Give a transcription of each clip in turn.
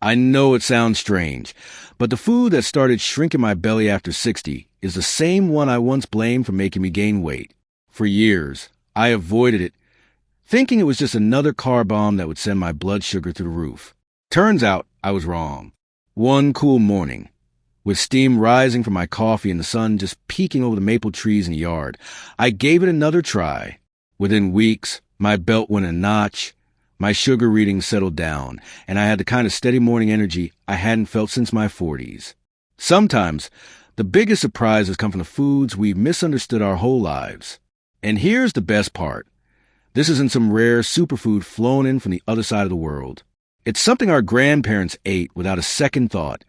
I know it sounds strange, but the food that started shrinking my belly after 60 is the same one I once blamed for making me gain weight. For years, I avoided it, thinking it was just another car bomb that would send my blood sugar through the roof. Turns out I was wrong. One cool morning, with steam rising from my coffee and the sun just peeking over the maple trees in the yard, I gave it another try. Within weeks, my belt went a notch, my sugar readings settled down, and I had the kind of steady morning energy I hadn't felt since my 40s. Sometimes, the biggest surprises come from the foods we've misunderstood our whole lives. And here's the best part. This isn't some rare superfood flown in from the other side of the world. It's something our grandparents ate without a second thought,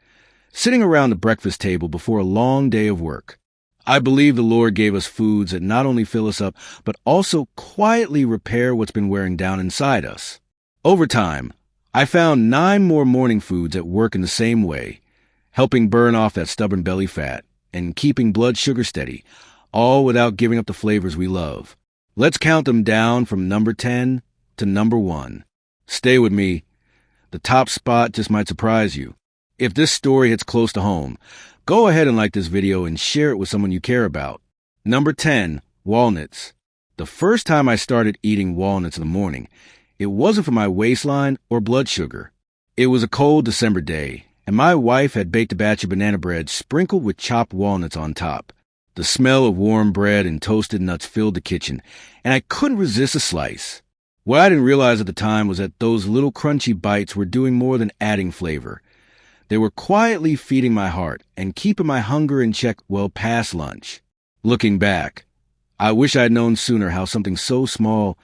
sitting around the breakfast table before a long day of work. I believe the Lord gave us foods that not only fill us up, but also quietly repair what's been wearing down inside us. Over time, I found 9 more morning foods that work in the same way, helping burn off that stubborn belly fat and keeping blood sugar steady, all without giving up the flavors we love. Let's count them down from number 10 to number 1. Stay with me. The top spot just might surprise you. If this story hits close to home, go ahead and like this video and share it with someone you care about. Number 10, walnuts. The first time I started eating walnuts in the morning, it wasn't for my waistline or blood sugar. It was a cold December day, and my wife had baked a batch of banana bread sprinkled with chopped walnuts on top. The smell of warm bread and toasted nuts filled the kitchen, and I couldn't resist a slice. What I didn't realize at the time was that those little crunchy bites were doing more than adding flavor. They were quietly feeding my heart and keeping my hunger in check well past lunch. Looking back, I wish I had known sooner how something so small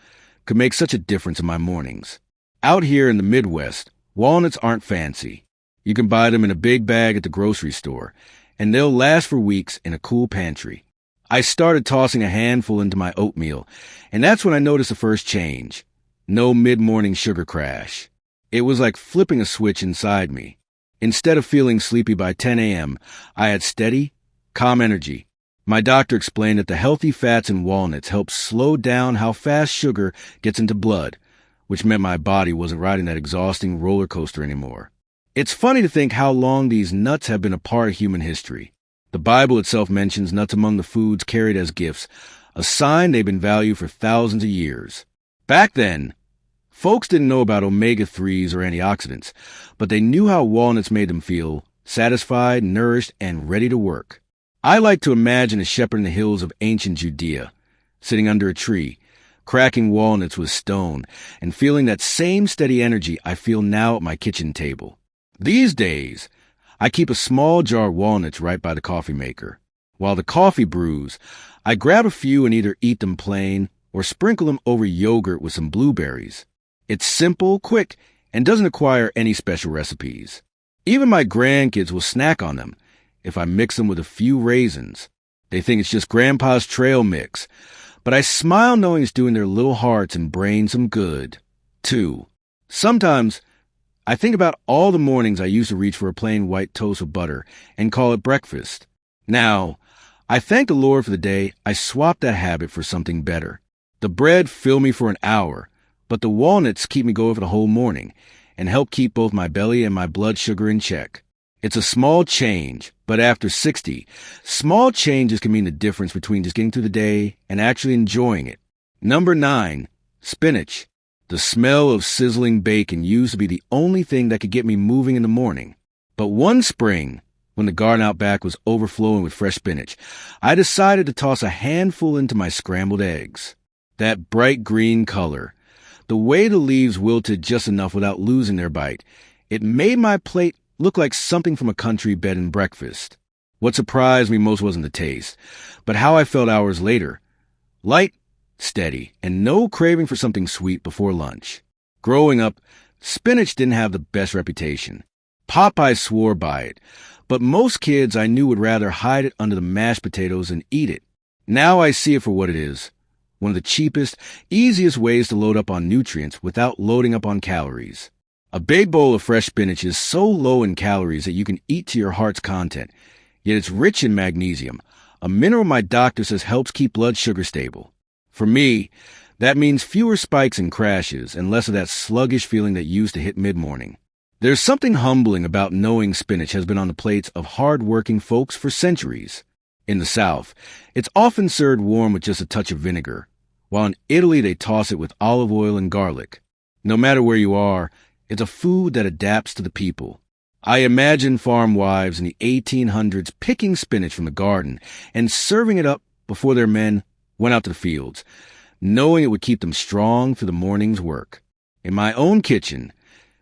could make such a difference in my mornings. Out here in the Midwest, walnuts aren't fancy. You can buy them in a big bag at the grocery store, and they'll last for weeks in a cool pantry. I started tossing a handful into my oatmeal, and that's when I noticed the first change. No mid-morning sugar crash. It was like flipping a switch inside me. Instead of feeling sleepy by 10 a.m., I had steady, calm energy. My doctor explained that the healthy fats in walnuts help slow down how fast sugar gets into blood, which meant my body wasn't riding that exhausting roller coaster anymore. It's funny to think how long these nuts have been a part of human history. The Bible itself mentions nuts among the foods carried as gifts, a sign they've been valued for thousands of years. Back then, folks didn't know about omega-3s or antioxidants, but they knew how walnuts made them feel satisfied, nourished, and ready to work. I like to imagine a shepherd in the hills of ancient Judea, sitting under a tree, cracking walnuts with stone, and feeling that same steady energy I feel now at my kitchen table. These days, I keep a small jar of walnuts right by the coffee maker. While the coffee brews, I grab a few and either eat them plain or sprinkle them over yogurt with some blueberries. It's simple, quick, and doesn't require any special recipes. Even my grandkids will snack on them if I mix them with a few raisins. They think it's just Grandpa's trail mix, but I smile knowing it's doing their little hearts and brains some good, too. Sometimes, I think about all the mornings I used to reach for a plain white toast with butter and call it breakfast. Now, I thank the Lord for the day I swapped that habit for something better. The bread filled me for an hour, but the walnuts keep me going for the whole morning and help keep both my belly and my blood sugar in check. It's a small change, but after 60, small changes can mean the difference between just getting through the day and actually enjoying it. Number 9, spinach. The smell of sizzling bacon used to be the only thing that could get me moving in the morning. But one spring, when the garden out back was overflowing with fresh spinach, I decided to toss a handful into my scrambled eggs. That bright green color, the way the leaves wilted just enough without losing their bite, it made my plate look like something from a country bed and breakfast. What surprised me most wasn't the taste, but how I felt hours later. Light, steady, and no craving for something sweet before lunch. Growing up, spinach didn't have the best reputation. Popeye swore by it, but most kids I knew would rather hide it under the mashed potatoes than eat it. Now I see it for what it is. One of the cheapest, easiest ways to load up on nutrients without loading up on calories. A big bowl of fresh spinach is so low in calories that you can eat to your heart's content, yet it's rich in magnesium, a mineral my doctor says helps keep blood sugar stable. For me, that means fewer spikes and crashes and less of that sluggish feeling that used to hit mid-morning. There's something humbling about knowing spinach has been on the plates of hard-working folks for centuries. In the South, it's often served warm with just a touch of vinegar, while in Italy they toss it with olive oil and garlic. No matter where you are, it's a food that adapts to the people. I imagine farm wives in the 1800s picking spinach from the garden and serving it up before their men went out to the fields, knowing it would keep them strong through the morning's work. In my own kitchen,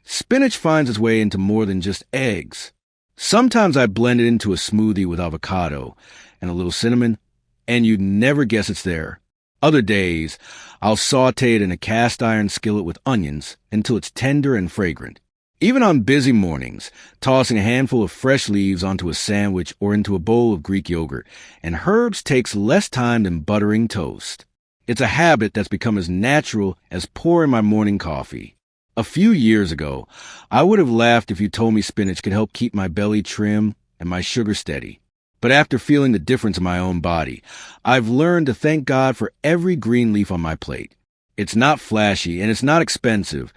spinach finds its way into more than just eggs. Sometimes I blend it into a smoothie with avocado and a little cinnamon, and you'd never guess it's there. Other days, I'll saute it in a cast iron skillet with onions until it's tender and fragrant. Even on busy mornings, tossing a handful of fresh leaves onto a sandwich or into a bowl of Greek yogurt and herbs takes less time than buttering toast. It's a habit that's become as natural as pouring my morning coffee. A few years ago, I would have laughed if you told me spinach could help keep my belly trim and my sugar steady. But after feeling the difference in my own body, I've learned to thank God for every green leaf on my plate. It's not flashy and it's not expensive,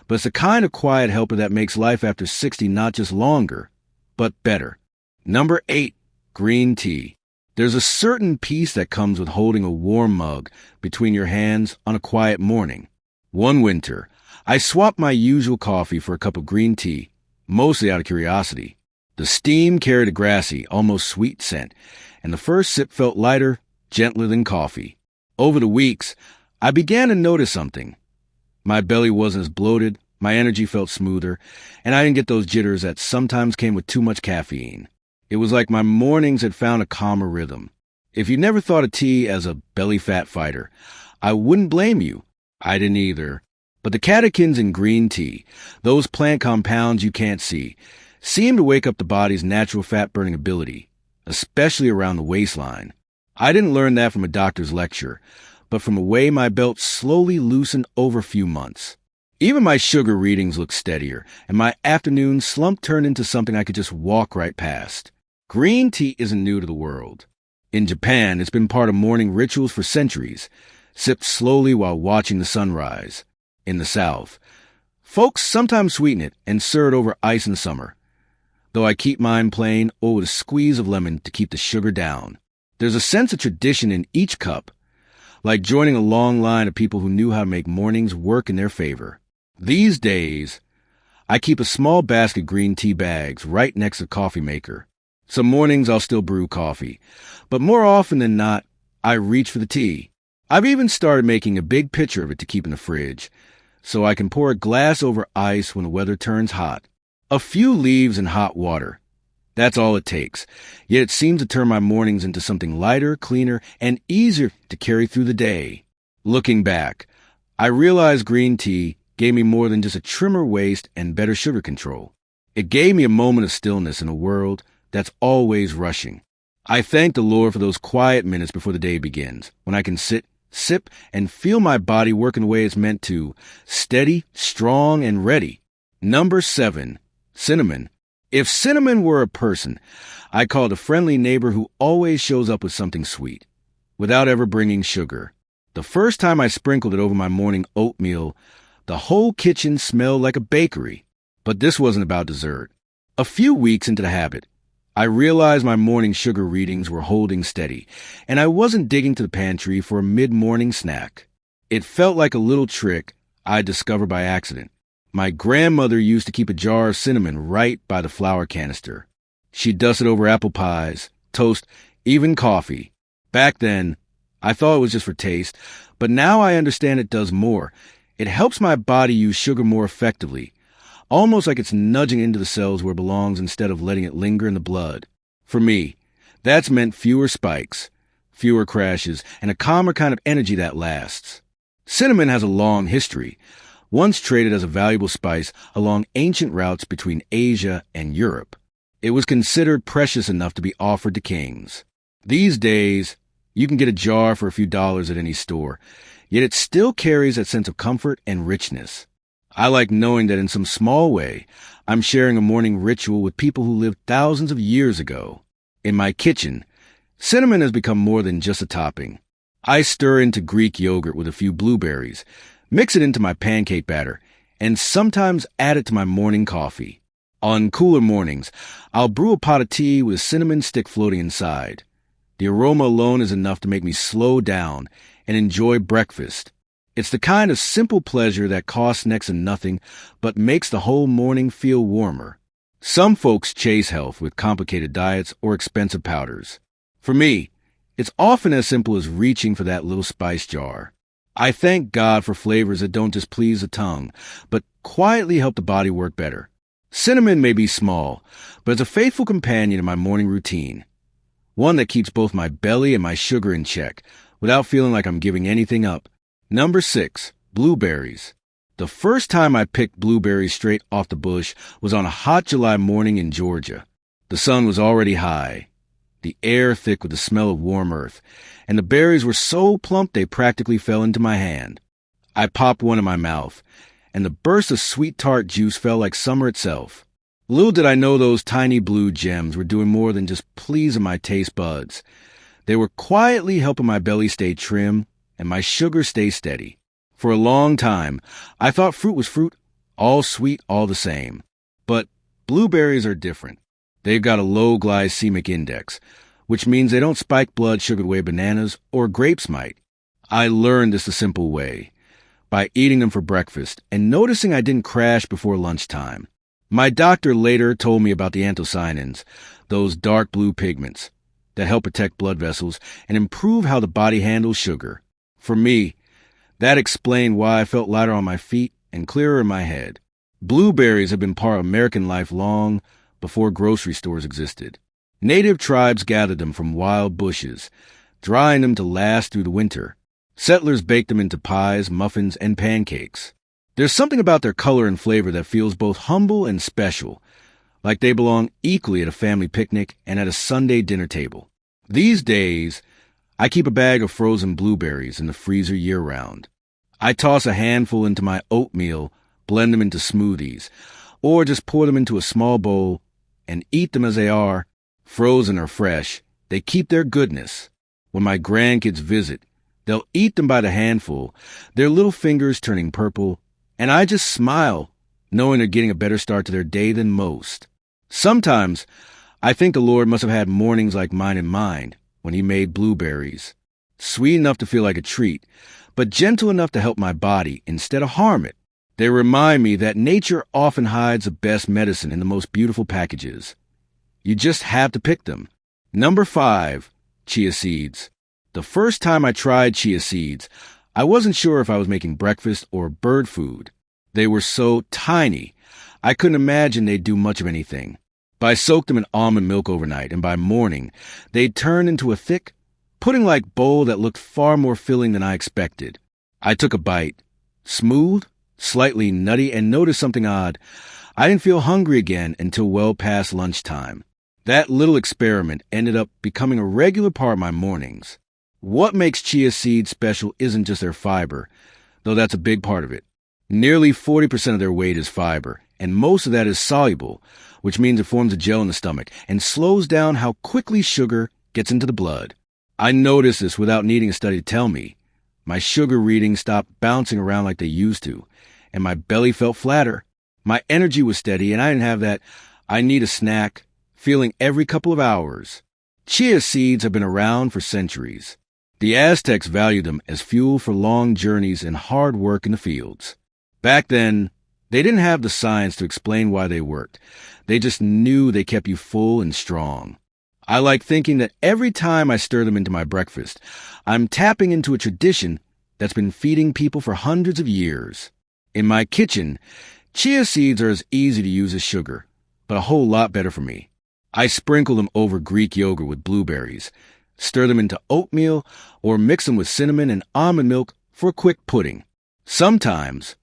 but it's the kind of quiet helper that makes life after 60 not just longer, but better. Number 8, green tea. There's a certain peace that comes with holding a warm mug between your hands on a quiet morning. One winter, I swapped my usual coffee for a cup of green tea, mostly out of curiosity. The steam carried a grassy, almost sweet scent, and the first sip felt lighter, gentler than coffee. Over the weeks, I began to notice something. My belly wasn't as bloated, my energy felt smoother, and I didn't get those jitters that sometimes came with too much caffeine. It was like my mornings had found a calmer rhythm. If you never thought of tea as a belly fat fighter, I wouldn't blame you. I didn't either. But the catechins in green tea, those plant compounds you can't see, seem to wake up the body's natural fat-burning ability, especially around the waistline. I didn't learn that from a doctor's lecture, but from the way my belt slowly loosened over a few months. Even my sugar readings looked steadier, and my afternoon slump turned into something I could just walk right past. Green tea isn't new to the world. In Japan, it's been part of morning rituals for centuries, sipped slowly while watching the sunrise. In the South, folks sometimes sweeten it and serve it over ice in summer, though I keep mine plain or with a squeeze of lemon to keep the sugar down. There's a sense of tradition in each cup, like joining a long line of people who knew how to make mornings work in their favor. These days, I keep a small basket of green tea bags right next to the coffee maker. Some mornings I'll still brew coffee, but more often than not, I reach for the tea. I've even started making a big pitcher of it to keep in the fridge, so I can pour a glass over ice when the weather turns hot. A few leaves and hot water. That's all it takes, yet it seems to turn my mornings into something lighter, cleaner, and easier to carry through the day. Looking back, I realized green tea gave me more than just a trimmer waist and better sugar control. It gave me a moment of stillness in a world that's always rushing. I thank the Lord for those quiet minutes before the day begins, when I can sit, sip, and feel my body working the way it's meant to, steady, strong, and ready. Number 7, cinnamon. If cinnamon were a person, I'd call it a friendly neighbor who always shows up with something sweet, without ever bringing sugar. The first time I sprinkled it over my morning oatmeal, the whole kitchen smelled like a bakery. But this wasn't about dessert. A few weeks into the habit, I realized my morning sugar readings were holding steady, and I wasn't digging to the pantry for a mid-morning snack. It felt like a little trick I discovered by accident. My grandmother used to keep a jar of cinnamon right by the flour canister. She'd dust it over apple pies, toast, even coffee. Back then, I thought it was just for taste, but now I understand it does more. It helps my body use sugar more effectively, almost like it's nudging into the cells where it belongs instead of letting it linger in the blood. For me, that's meant fewer spikes, fewer crashes, and a calmer kind of energy that lasts. Cinnamon has a long history, once traded as a valuable spice along ancient routes between Asia and Europe. It was considered precious enough to be offered to kings. These days, you can get a jar for a few dollars at any store, yet it still carries that sense of comfort and richness. I like knowing that in some small way, I'm sharing a morning ritual with people who lived thousands of years ago. In my kitchen, cinnamon has become more than just a topping. I stir into Greek yogurt with a few blueberries, mix it into my pancake batter, and sometimes add it to my morning coffee. On cooler mornings, I'll brew a pot of tea with a cinnamon stick floating inside. The aroma alone is enough to make me slow down and enjoy breakfast. It's the kind of simple pleasure that costs next to nothing but makes the whole morning feel warmer. Some folks chase health with complicated diets or expensive powders. For me, it's often as simple as reaching for that little spice jar. I thank God for flavors that don't just please the tongue, but quietly help the body work better. Cinnamon may be small, but it's a faithful companion in my morning routine. One that keeps both my belly and my sugar in check, without feeling like I'm giving anything up. Number 6, blueberries. The first time I picked blueberries straight off the bush was on a hot July morning in Georgia. The sun was already high, the air thick with the smell of warm earth, and the berries were so plump they practically fell into my hand. I popped one in my mouth, and the burst of sweet tart juice felt like summer itself. Little did I know those tiny blue gems were doing more than just pleasing my taste buds. They were quietly helping my belly stay trim and my sugar stay steady. For a long time, I thought fruit was fruit, all sweet, all the same. But blueberries are different. They've got a low glycemic index, which means they don't spike blood sugar the way bananas or grapes might. I learned this the simple way, by eating them for breakfast and noticing I didn't crash before lunchtime. My doctor later told me about the anthocyanins, those dark blue pigments, that help protect blood vessels and improve how the body handles sugar. For me, that explained why I felt lighter on my feet and clearer in my head. Blueberries have been part of American life long before grocery stores existed. Native tribes gathered them from wild bushes, drying them to last through the winter. Settlers baked them into pies, muffins, and pancakes. There's something about their color and flavor that feels both humble and special, like they belong equally at a family picnic and at a Sunday dinner table. These days, I keep a bag of frozen blueberries in the freezer year-round. I toss a handful into my oatmeal, blend them into smoothies, or just pour them into a small bowl and eat them as they are, frozen or fresh. They keep their goodness. When my grandkids visit, they'll eat them by the handful, their little fingers turning purple, and I just smile, knowing they're getting a better start to their day than most. Sometimes, I think the Lord must have had mornings like mine in mind when He made blueberries. Sweet enough to feel like a treat, but gentle enough to help my body instead of harm it. They remind me that nature often hides the best medicine in the most beautiful packages. You just have to pick them. Number 5, chia seeds. The first time I tried chia seeds, I wasn't sure if I was making breakfast or bird food. They were so tiny, I couldn't imagine they'd do much of anything. But I soaked them in almond milk overnight, and by morning, they'd turned into a thick, pudding-like bowl that looked far more filling than I expected. I took a bite. Smooth, slightly nutty, and noticed something odd. I didn't feel hungry again until well past lunchtime. That little experiment ended up becoming a regular part of my mornings. What makes chia seeds special isn't just their fiber, though that's a big part of it. Nearly 40% of their weight is fiber, and most of that is soluble, which means it forms a gel in the stomach and slows down how quickly sugar gets into the blood. I noticed this without needing a study to tell me. My sugar readings stopped bouncing around like they used to, and my belly felt flatter. My energy was steady, and I didn't have that I need a snack feeling every couple of hours. Chia seeds have been around for centuries. The Aztecs valued them as fuel for long journeys and hard work in the fields. Back then, they didn't have the science to explain why they worked. They just knew they kept you full and strong. I like thinking that every time I stir them into my breakfast, I'm tapping into a tradition that's been feeding people for hundreds of years. In my kitchen, chia seeds are as easy to use as sugar, but a whole lot better for me. I sprinkle them over Greek yogurt with blueberries, stir them into oatmeal, or mix them with cinnamon and almond milk for a quick pudding. Sometimes,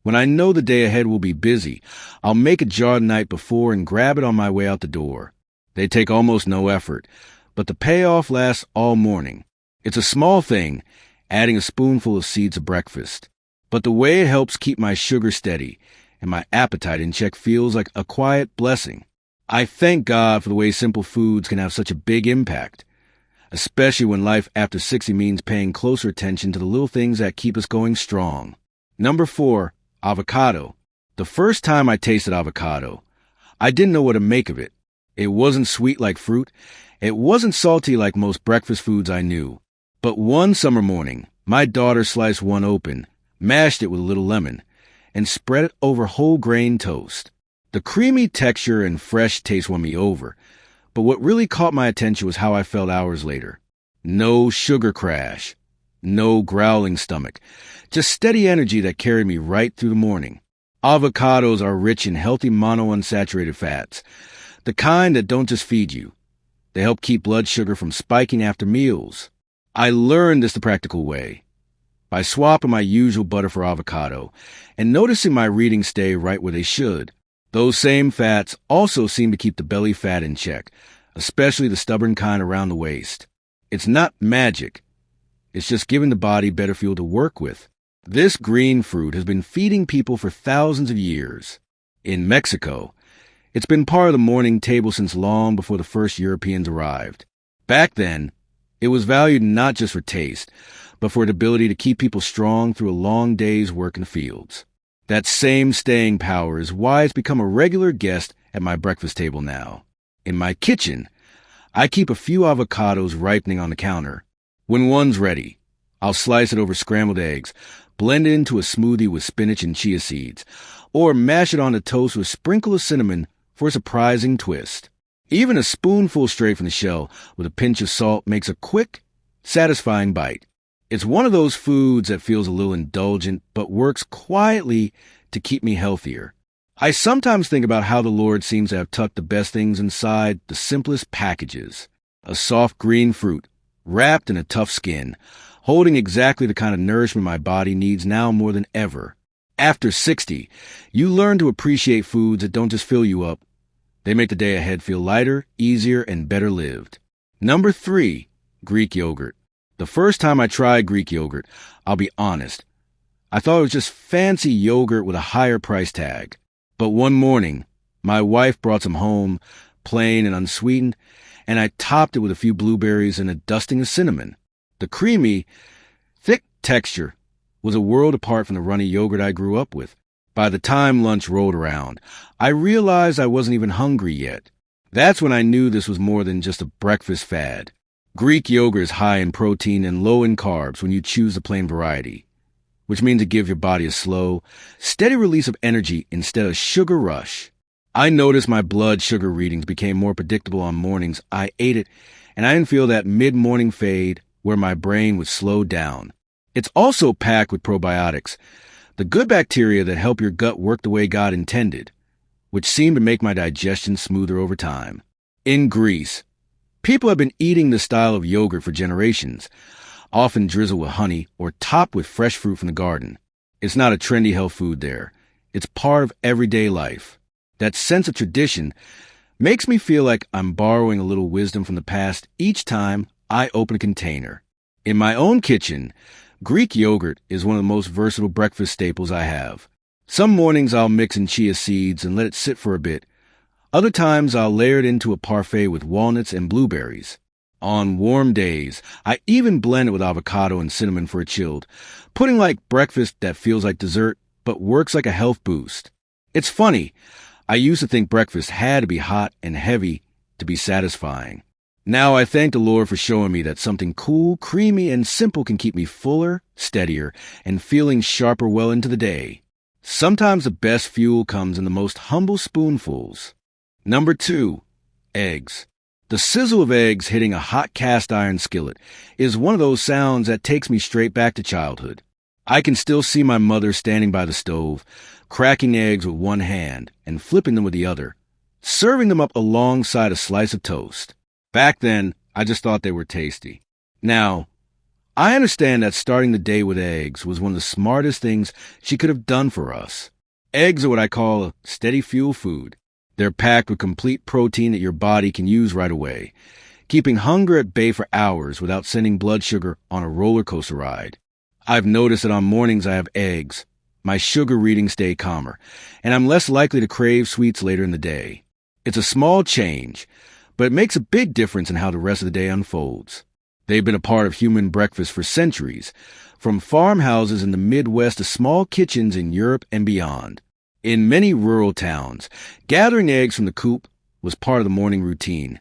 when I know the day ahead will be busy, I'll make a jar the night before and grab it on my way out the door. They take almost no effort, but the payoff lasts all morning. It's a small thing, adding a spoonful of seeds to breakfast, but the way it helps keep my sugar steady and my appetite in check feels like a quiet blessing. I thank God for the way simple foods can have such a big impact, especially when life after 60 means paying closer attention to the little things that keep us going strong. Number 4, avocado. The first time I tasted avocado, I didn't know what to make of it. It wasn't sweet like fruit. It wasn't salty like most breakfast foods I knew. But one summer morning, my daughter sliced one open, mashed it with a little lemon, and spread it over whole grain toast. The creamy texture and fresh taste won me over. But what really caught my attention was how I felt hours later. No sugar crash. No growling stomach. Just steady energy that carried me right through the morning. Avocados are rich in healthy monounsaturated fats. The kind that don't just feed you. They help keep blood sugar from spiking after meals. I learned this the practical way. By swapping my usual butter for avocado and noticing my readings stay right where they should. Those same fats also seem to keep the belly fat in check, especially the stubborn kind around the waist. It's not magic. It's just giving the body better fuel to work with. This green fruit has been feeding people for thousands of years. In Mexico, it's been part of the morning table since long before the first Europeans arrived. Back then, it was valued not just for taste, but for its ability to keep people strong through a long day's work in the fields. That same staying power is why it's become a regular guest at my breakfast table now. In my kitchen, I keep a few avocados ripening on the counter. When one's ready, I'll slice it over scrambled eggs, blend it into a smoothie with spinach and chia seeds, or mash it on the toast with a sprinkle of cinnamon for a surprising twist. Even a spoonful straight from the shell with a pinch of salt makes a quick, satisfying bite. It's one of those foods that feels a little indulgent but works quietly to keep me healthier. I sometimes think about how the Lord seems to have tucked the best things inside the simplest packages. A soft green fruit, wrapped in a tough skin, holding exactly the kind of nourishment my body needs now more than ever. After 60, you learn to appreciate foods that don't just fill you up. They make the day ahead feel lighter, easier, and better lived. Number 3, Greek yogurt. The first time I tried Greek yogurt, I'll be honest, I thought it was just fancy yogurt with a higher price tag. But one morning, my wife brought some home, plain and unsweetened, and I topped it with a few blueberries and a dusting of cinnamon. The creamy, thick texture was a world apart from the runny yogurt I grew up with. By the time lunch rolled around, I realized I wasn't even hungry yet. That's when I knew this was more than just a breakfast fad. Greek yogurt is high in protein and low in carbs when you choose the plain variety, which means to give your body a slow, steady release of energy instead of sugar rush. I noticed my blood sugar readings became more predictable on mornings I ate it, and I didn't feel that mid-morning fade where my brain would slow down. It's also packed with probiotics, the good bacteria that help your gut work the way God intended, which seem to make my digestion smoother over time. In Greece, people have been eating this style of yogurt for generations, often drizzled with honey or topped with fresh fruit from the garden. It's not a trendy health food there. It's part of everyday life. That sense of tradition makes me feel like I'm borrowing a little wisdom from the past each time I open a container. In my own kitchen, Greek yogurt is one of the most versatile breakfast staples I have. Some mornings I'll mix in chia seeds and let it sit for a bit. Other times I'll layer it into a parfait with walnuts and blueberries. On warm days, I even blend it with avocado and cinnamon for a chilled, pudding like breakfast that feels like dessert but works like a health boost. It's funny, I used to think breakfast had to be hot and heavy to be satisfying. Now I thank the Lord for showing me that something cool, creamy, and simple can keep me fuller, steadier, and feeling sharper well into the day. Sometimes the best fuel comes in the most humble spoonfuls. Number 2, eggs. The sizzle of eggs hitting a hot cast iron skillet is one of those sounds that takes me straight back to childhood. I can still see my mother standing by the stove, cracking eggs with one hand and flipping them with the other, serving them up alongside a slice of toast. Back then, I just thought they were tasty. Now, I understand that starting the day with eggs was one of the smartest things she could have done for us. Eggs are what I call a steady fuel food. They're packed with complete protein that your body can use right away, keeping hunger at bay for hours without sending blood sugar on a roller coaster ride. I've noticed that on mornings I have eggs, my sugar readings stay calmer, and I'm less likely to crave sweets later in the day. It's a small change, but it makes a big difference in how the rest of the day unfolds. They've been a part of human breakfast for centuries, from farmhouses in the Midwest to small kitchens in Europe and beyond. In many rural towns, gathering eggs from the coop was part of the morning routine.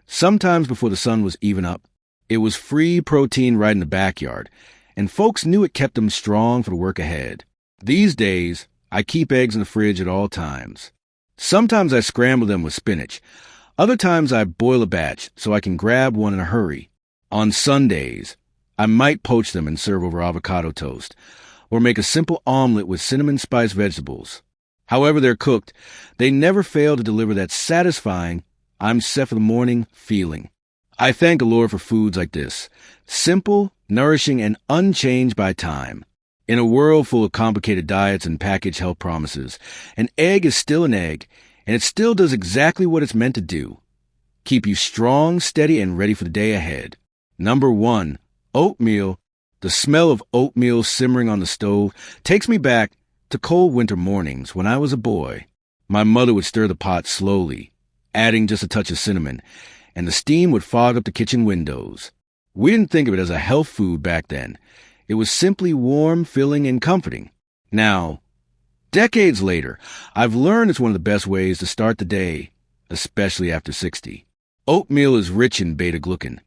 Sometimes before the sun was even up, it was free protein right in the backyard, and folks knew it kept them strong for the work ahead. These days, I keep eggs in the fridge at all times. Sometimes I scramble them with spinach. Other times I boil a batch so I can grab one in a hurry. On Sundays, I might poach them and serve over avocado toast, or make a simple omelet with cinnamon spice vegetables. However they're cooked, they never fail to deliver that satisfying, I'm set for the morning feeling. I thank the Lord for foods like this, simple, nourishing, and unchanged by time. In a world full of complicated diets and packaged health promises, an egg is still an egg, and it still does exactly what it's meant to do. Keep you strong, steady, and ready for the day ahead. Number 1, oatmeal. The smell of oatmeal simmering on the stove takes me back to cold winter mornings when I was a boy. My mother would stir the pot slowly, adding just a touch of cinnamon, and the steam would fog up the kitchen windows. We didn't think of it as a health food back then. It was simply warm, filling, and comforting. Now, decades later, I've learned it's one of the best ways to start the day, especially after 60. Oatmeal is rich in beta-glucan,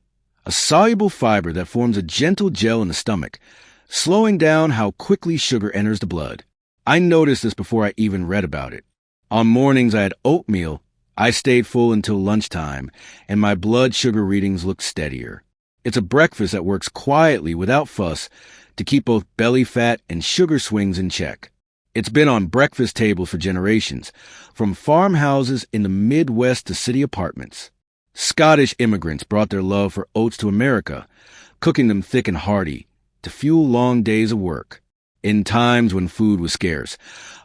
a soluble fiber that forms a gentle gel in the stomach, slowing down how quickly sugar enters the blood. I noticed this before I even read about it. On mornings I had oatmeal, I stayed full until lunchtime, and my blood sugar readings looked steadier. It's a breakfast that works quietly without fuss to keep both belly fat and sugar swings in check. It's been on breakfast tables for generations, from farmhouses in the Midwest to city apartments. Scottish immigrants brought their love for oats to America, cooking them thick and hearty to fuel long days of work. In times when food was scarce,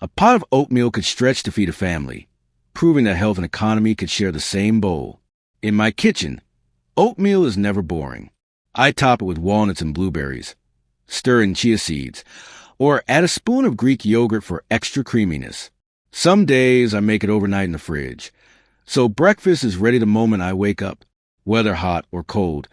a pot of oatmeal could stretch to feed a family, proving that health and economy could share the same bowl. In my kitchen, oatmeal is never boring. I top it with walnuts and blueberries, stir in chia seeds, or add a spoon of Greek yogurt for extra creaminess. Some days I make it overnight in the fridge, so breakfast is ready the moment I wake up, whether hot or cold.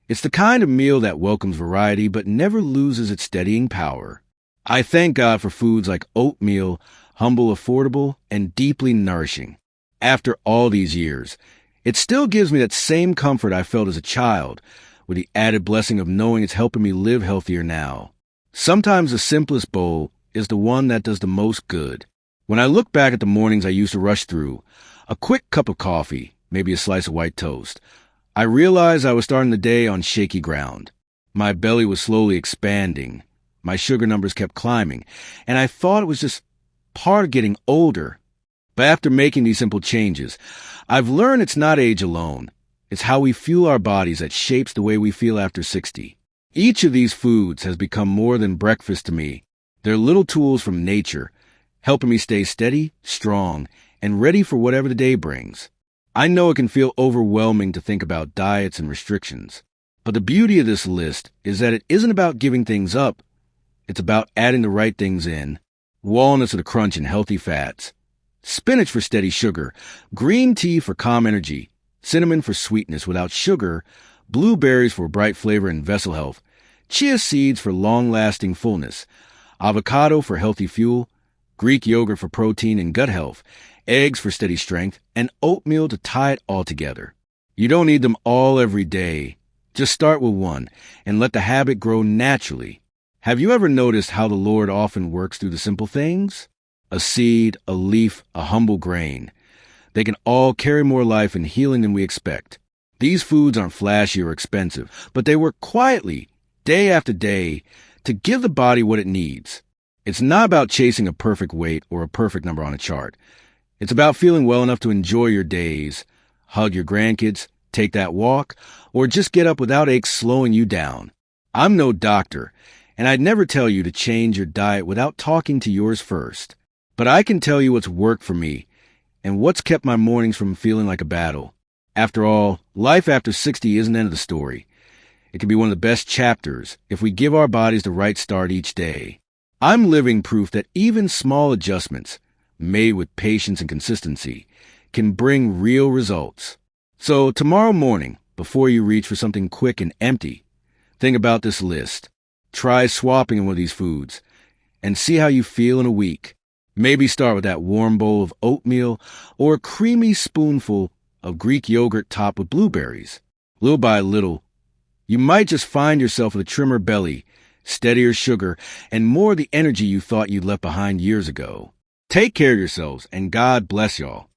It's the kind of meal that welcomes variety but never loses its steadying power. I thank God for foods like oatmeal, humble, affordable, and deeply nourishing. After all these years, it still gives me that same comfort I felt as a child, with the added blessing of knowing it's helping me live healthier now. Sometimes the simplest bowl is the one that does the most good. When I look back at the mornings I used to rush through, a quick cup of coffee, maybe a slice of white toast, I realized I was starting the day on shaky ground. My belly was slowly expanding. My sugar numbers kept climbing, and I thought it was just part of getting older. But after making these simple changes, I've learned it's not age alone. It's how we fuel our bodies that shapes the way we feel after 60. Each of these foods has become more than breakfast to me. They're little tools from nature, helping me stay steady, strong, and ready for whatever the day brings. I know it can feel overwhelming to think about diets and restrictions, but the beauty of this list is that it isn't about giving things up. It's about adding the right things in. Walnuts for the crunch and healthy fats, spinach for steady sugar, green tea for calm energy, cinnamon for sweetness without sugar, blueberries for bright flavor and vessel health, chia seeds for long-lasting fullness, avocado for healthy fuel, Greek yogurt for protein and gut health, eggs for steady strength, and oatmeal to tie it all together. You don't need them all every day. Just start with one and let the habit grow naturally. Have you ever noticed how the Lord often works through the simple things? A seed, a leaf, a humble grain. They can all carry more life and healing than we expect. These foods aren't flashy or expensive, but they work quietly, day after day, to give the body what it needs. It's not about chasing a perfect weight or a perfect number on a chart. It's about feeling well enough to enjoy your days, hug your grandkids, take that walk, or just get up without aches slowing you down. I'm no doctor, and I'd never tell you to change your diet without talking to yours first. But I can tell you what's worked for me and what's kept my mornings from feeling like a battle. After all, life after 60 isn't the end of the story. It can be one of the best chapters if we give our bodies the right start each day. I'm living proof that even small adjustments, made with patience and consistency, can bring real results. So tomorrow morning, before you reach for something quick and empty, think about this list. Try swapping in one of these foods and see how you feel in a week. Maybe start with that warm bowl of oatmeal or a creamy spoonful of Greek yogurt topped with blueberries. Little by little, you might just find yourself with a trimmer belly, steadier sugar, and more of the energy you thought you'd left behind years ago. Take care of yourselves, and God bless y'all.